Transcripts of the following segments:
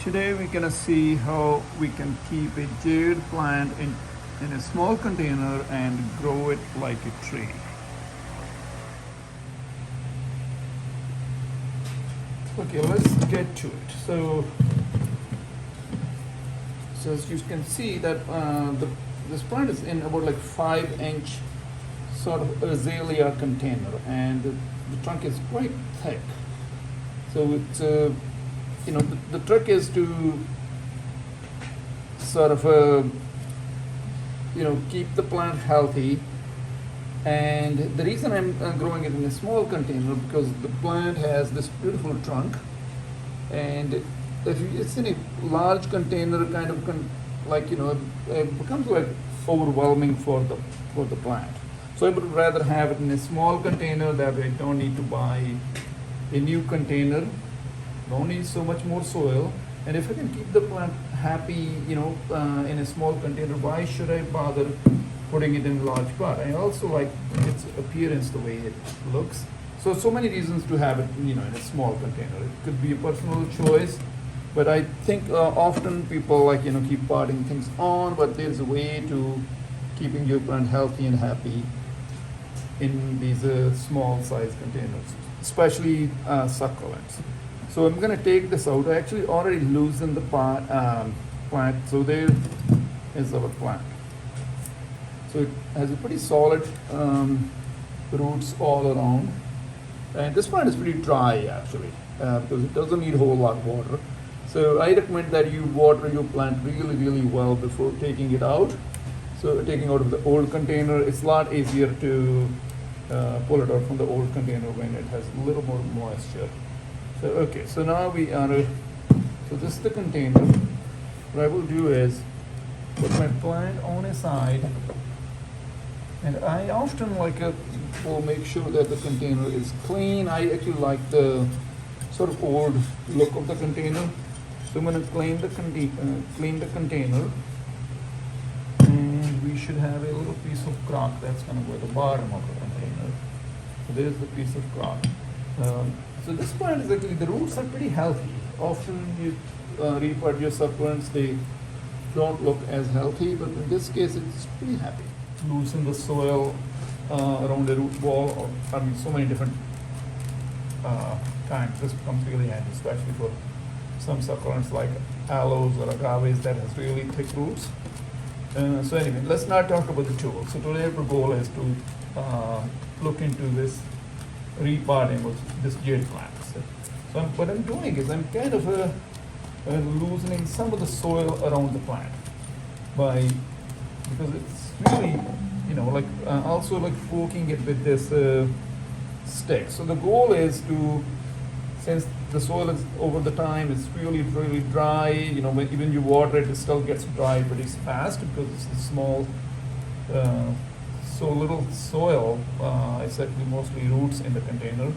Today we're gonna see how we can keep a jade plant in a small container and grow it like a tree. Okay, let's get to it. So as you can see that this plant is in about like 5-inch sort of azalea container, and the trunk is quite thick. So it's the trick is to sort of keep the plant healthy. And the reason I'm growing it in a small container because the plant has this beautiful trunk, and if it's in a large container, kind of it becomes like overwhelming for the plant. So I would rather have it in a small container. That way I don't need to buy a new container. Don't need so much more soil. And if I can keep the plant happy, in a small container, why should I bother putting it in a large pot? I also like its appearance, the way it looks. So many reasons to have it, in a small container. It could be a personal choice, but I think often people keep potting things on, but there's a way to keeping your plant healthy and happy in these small size containers, especially succulents. So I'm going to take this out. I actually already loosened the plant. So there is our plant. So it has a pretty solid roots all around. And this plant is pretty dry actually, because it doesn't need a whole lot of water. So I recommend that you water your plant really, really well before taking it out. So taking out of the old container, it's a lot easier to pull it out from the old container when it has a little more moisture. So okay, so now we are, so this is the container. What I will do is put my plant on a side, and I often will make sure that the container is clean. I actually like the sort of old look of the container. So I'm going to clean the container, and we should have a little piece of crock that's going to go at the bottom of the container. So there's the piece of crock. So this plant is actually, the roots are pretty healthy. Often you repot your succulents, they don't look as healthy, but in this case it's pretty happy. Loosen the soil around the root ball, so many different kinds. This becomes really handy, especially for some succulents like aloes or agaves that has really thick roots. So anyway, let's not talk about the tools. So today the goal is to look into this repotting with this jade plant. So what I'm doing is I'm kind of loosening some of the soil around the plant because it's really, also poking it with this stick. So the goal is to, since the soil is over the time is really, really dry, when even you water it, it still gets dry pretty fast because it's a small, so little soil, it's actually mostly roots in the container.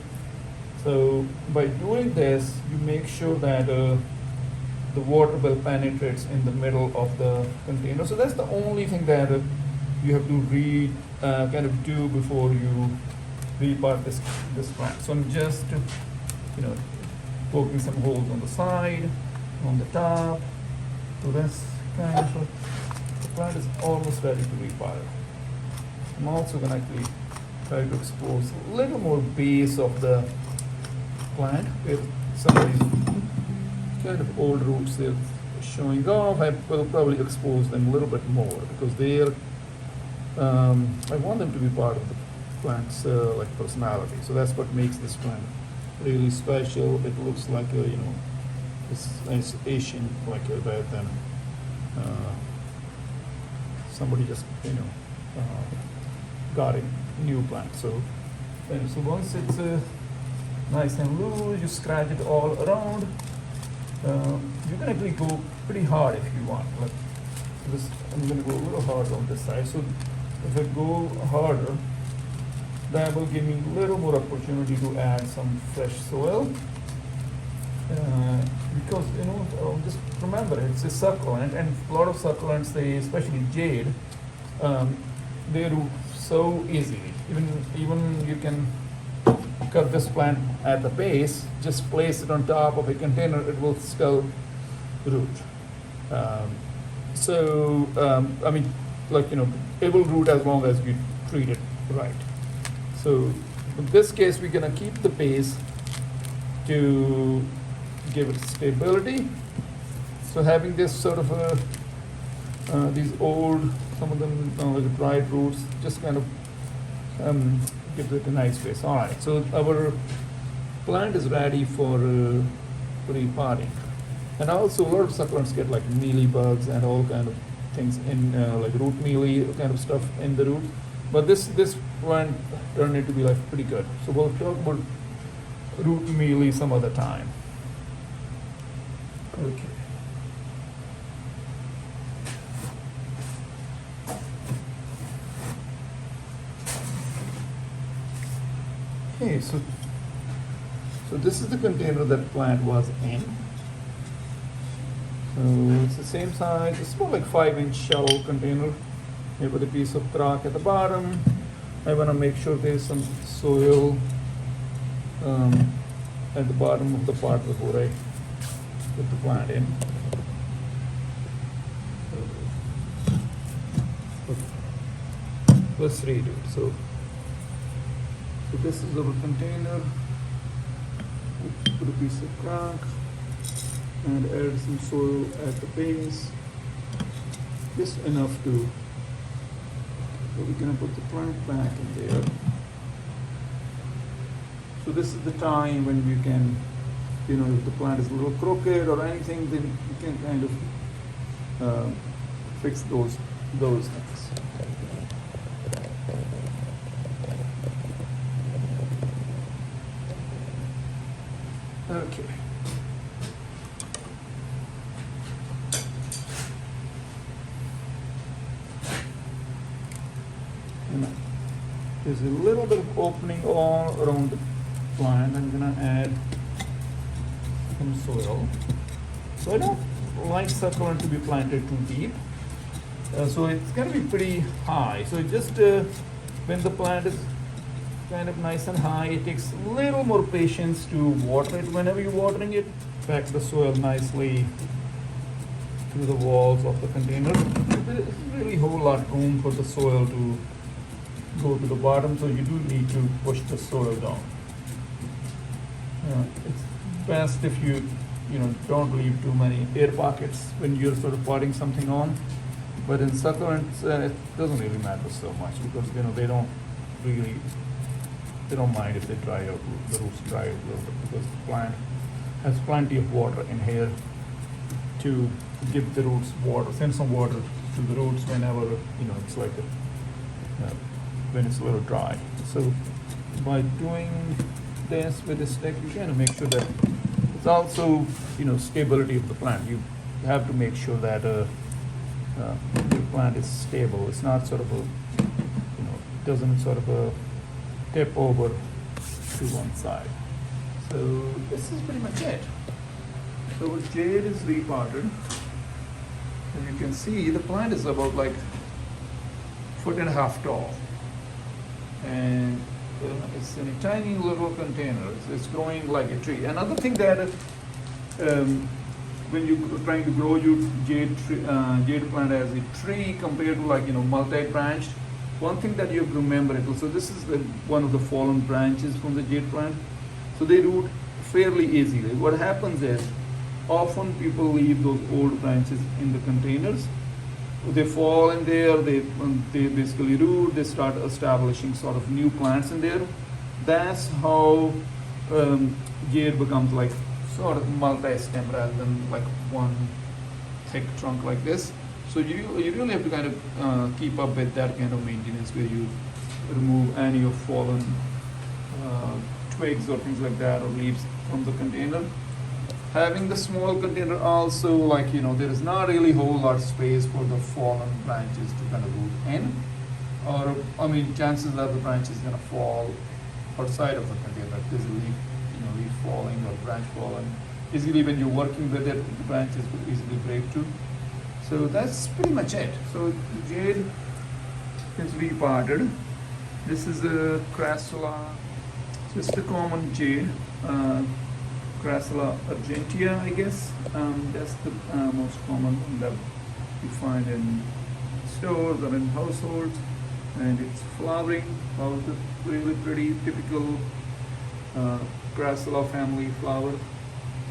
So by doing this, you make sure that the water well penetrates in the middle of the container. So that's the only thing that you have to kind of do before you repot this plant. So I'm just poking some holes on the side, on the top. So that's kind of the plant is almost ready to repot it. I'm also going to actually try to expose a little more base of the plant with some of these kind of old roots they're showing off. I will probably expose them a little bit more because they're, I want them to be part of the plant's personality. So that's what makes this plant really special. It looks like a, it's nice Asian, rather than somebody just, got a new plant. So once it's nice and loose, you scratch it all around. You can actually go pretty hard if you want. I'm going to go a little hard on this side. So if I go harder, that will give me a little more opportunity to add some fresh soil. Because just remember, it's a succulent, and a lot of succulents, especially jade, they root so easily. Even you can cut this plant at the base, just place it on top of a container, it will still root. Um, I mean, like, it will root as long as you treat it right. So in this case, we're gonna keep the base to give it stability. So having this sort of these old, some of them like dried roots, just kind of gives it a nice base. All right, so our plant is ready for repotting. And also a lot of succulents get like mealybugs and all kind of things in like root mealy kind of stuff in the root. But this plant turned out to be like pretty good. So we'll talk about root mealy some other time. Okay. Okay, so this is the container that plant was in. So it's the same size. It's more like 5-inch shallow container. Here with a piece of rock at the bottom. I want to make sure there's some soil at the bottom of the pot before I put the plant in. Let's redo it. So this is our container. Put a piece of rock and add some soil at the base. Just enough to. So we're gonna put the plant back in there. So this is the time when you can, if the plant is a little crooked or anything, then you can kind of fix those things. Okay. And there's a little bit of opening all around the plant. I'm gonna add some soil. So I don't like succulent to be planted too deep. So it's gonna be pretty high. So just when the plant is kind of nice and high, it takes a little more patience to water it. Whenever you're watering it, pack the soil nicely to the walls of the container. There's really a whole lot of room for the soil to go to the bottom, so you do need to push the soil down. It's best if you don't leave too many air pockets when you're sort of potting something on. But in succulents, it doesn't really matter so much because they don't mind if they dry out, the roots dry out a little bit, because the plant has plenty of water in here to give the roots water, send some water to the roots whenever, it's like when it's a little dry. So by doing this with this stick, you kind of make sure that it's also, stability of the plant. You have to make sure that the plant is stable. It's not sort of doesn't sort of tip over to one side. So this is pretty much it. So our jade is repotted. And you can see the plant is about like 1.5 feet tall. And it's in a tiny little container. It's growing like a tree. Another thing that when you're trying to grow your jade plant as a tree compared to multi-branched, one thing that you have to remember, so this is one of the fallen branches from the jade plant. So they root fairly easily. What happens is, often people leave those old branches in the containers. They fall in there, they basically root, they start establishing sort of new plants in there. That's how jade becomes like sort of multi-stem rather than like one thick trunk like this. So you really have to kind of keep up with that kind of maintenance where you remove any of fallen twigs or things like that or leaves from the container. Having the small container also, there is not really a whole lot of space for the fallen branches to kind of root in. Or, chances are the branch is going to fall outside of the container. If there's a leaf falling or branch falling. Easily when you're working with it, the branches could easily break too. So that's pretty much it. So jade is repotted. This is a crassula, just a common jade. Crassula argentea, I guess. That's the most common one that you find in stores or in households. And it's flowering, flowers are really pretty, typical Crassula family flower.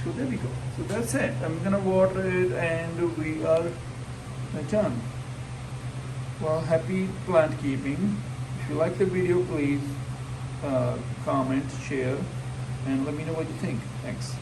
So there we go. So that's it. I'm gonna water it and we are done. Well, happy plant keeping. If you like the video, please comment, share, and let me know what you think. Thanks.